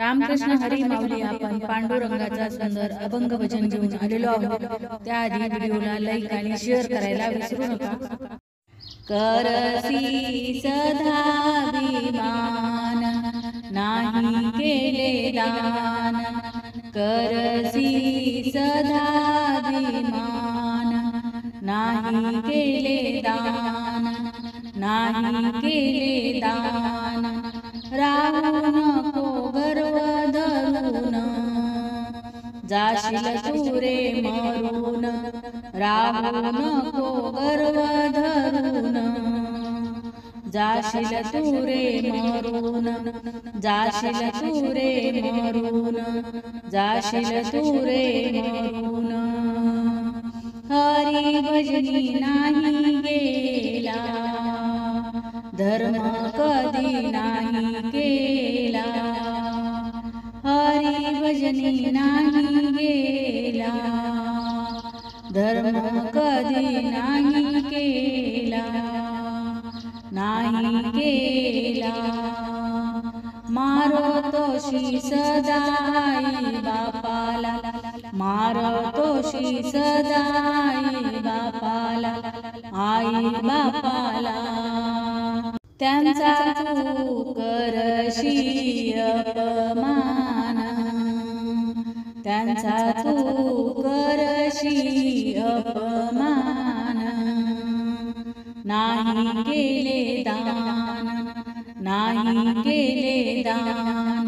रामकृष्ण हरी माऊली. आपण पांडुरंगाचा सुंदर अभंग भजन घेऊन आलेलो आहोत. त्याआधी व्हिडिओला लाईक आणि शेअर करायला विसरू नका. करसी सदाभिमान नाही केले दान, करसी सदाभिमान नाही केले दान, नाही केले दान. राहू नको गर्व धरून, जाशील तू रे मरून. राहू नको गर्व धरून, जाशील तू रे मरून. जाशील तू रे मरून, जाशील तू रे मरून. हरी भजनी नाही गेला, धर्म कधी नाही केला. हरी भजनी नाही गेला, धर्म कधी नाही केला, नाही केला. मारो तोशी सदाई बापाला, मारो तोशी सदाई बापाला, आई बापाला. त्यांचा तू करशी अपमान, त्यांचा तू करशी अपमान. नाही केले दान, नाही केले दान.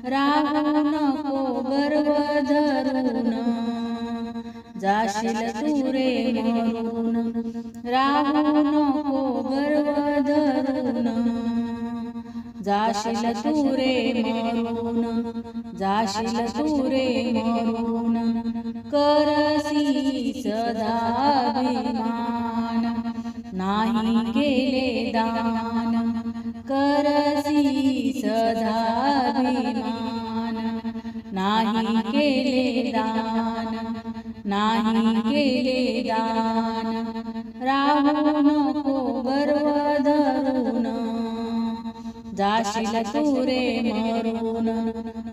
राहू नको गर्व धरून, जाशील तू रे मरून. राहू नको गर्व धरून, जाशील तू रे मरून. जाशील तू रे मरून. करसी सदाभिमान नाही केले दान, करसी सदाभिमान नाही केले दान, नाही केले दान. राहू नको गर्व धरून, जाशील तू रे मरून.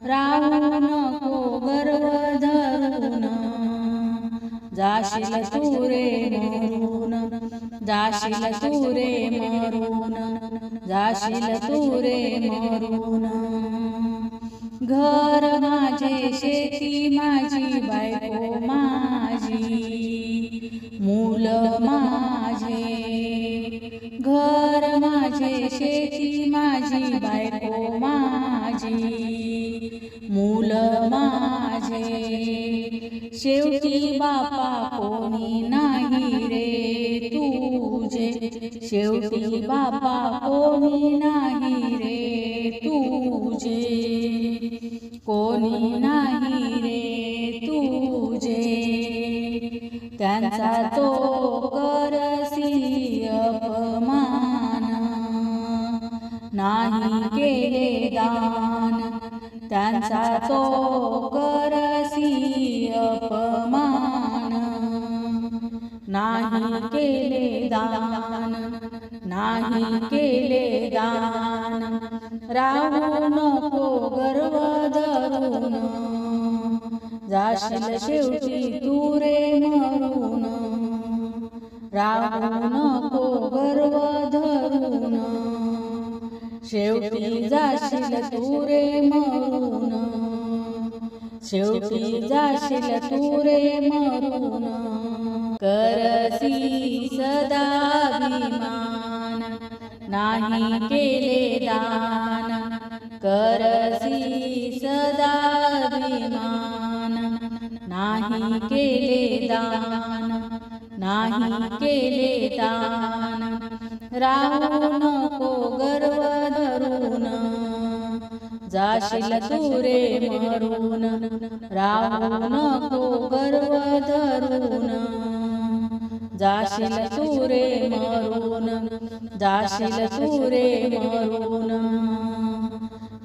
राहू नको गर्व धरून, जाशील तू रे मरून. जाशील तू रे मरून, जाशील तू रे मरून. घर माझे शेती माझी बायको माझी, मूल माझे. घर माझे शेती माझी बायको माझी, मूल माझे. शेवटी बापा कोणी नाही रे तुझे, शेवटी बापा कोणी नाही रे तुझे, कोणी नाही रे तुझे. त्यांचा तो करसी अपमान नाही केले दान, त्यांचा तो करसी अपमान नाही केले दान, नाही केले दान. राहू नको गर्व धरून, जाशील शेवटी तू रे मरून. राहू नको गर्व धरून, शेवटी जाशील तू रे मरून. शेवटी जाशील तू रे मरून. करसी सदाभिमान नाही केले दान, करसी सदाभिमान नाही केले दान, नाही केले दान. राहू नको गर्व धरून, जाशील तू रे मरून. राहू नको गर्व धरून, जाशील तू रे मरून. जाशील तू रे मरून.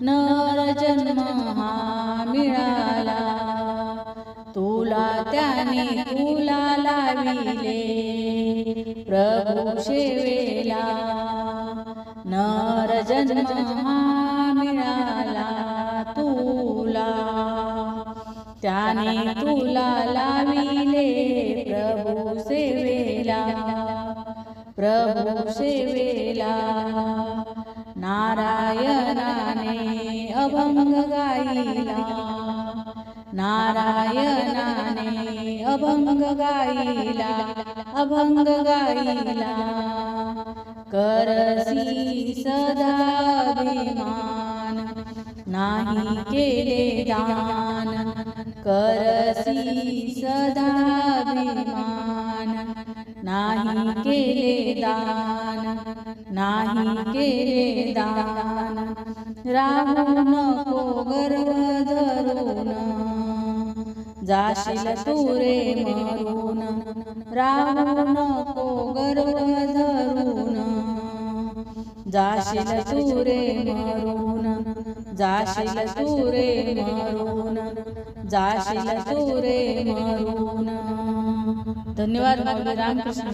नर जन्म हा मिळाला तुला, त्याने तुला लाविले प्रभू सेवेला. नर जन्म हा मिळाला तू त्याने तुला लाविले प्रभू सेवेला, प्रभू सेवेला. नारायणाने अभंग गायला, नारायणाने अभंग गायला, अभंग गायला. करसी सदा अभिमान, नाही केले दान. करसी सदा अभिमान, नाही केले दान, नाही केले दान. राहू नको गर्व धरून, जाशील तू रे मरून. राहू नको गर्व धरून, जाशील तू रे मरून. जाशील तू रे मरून, जाशील तू रे मरून. धन्यवाद. रामकृष्ण.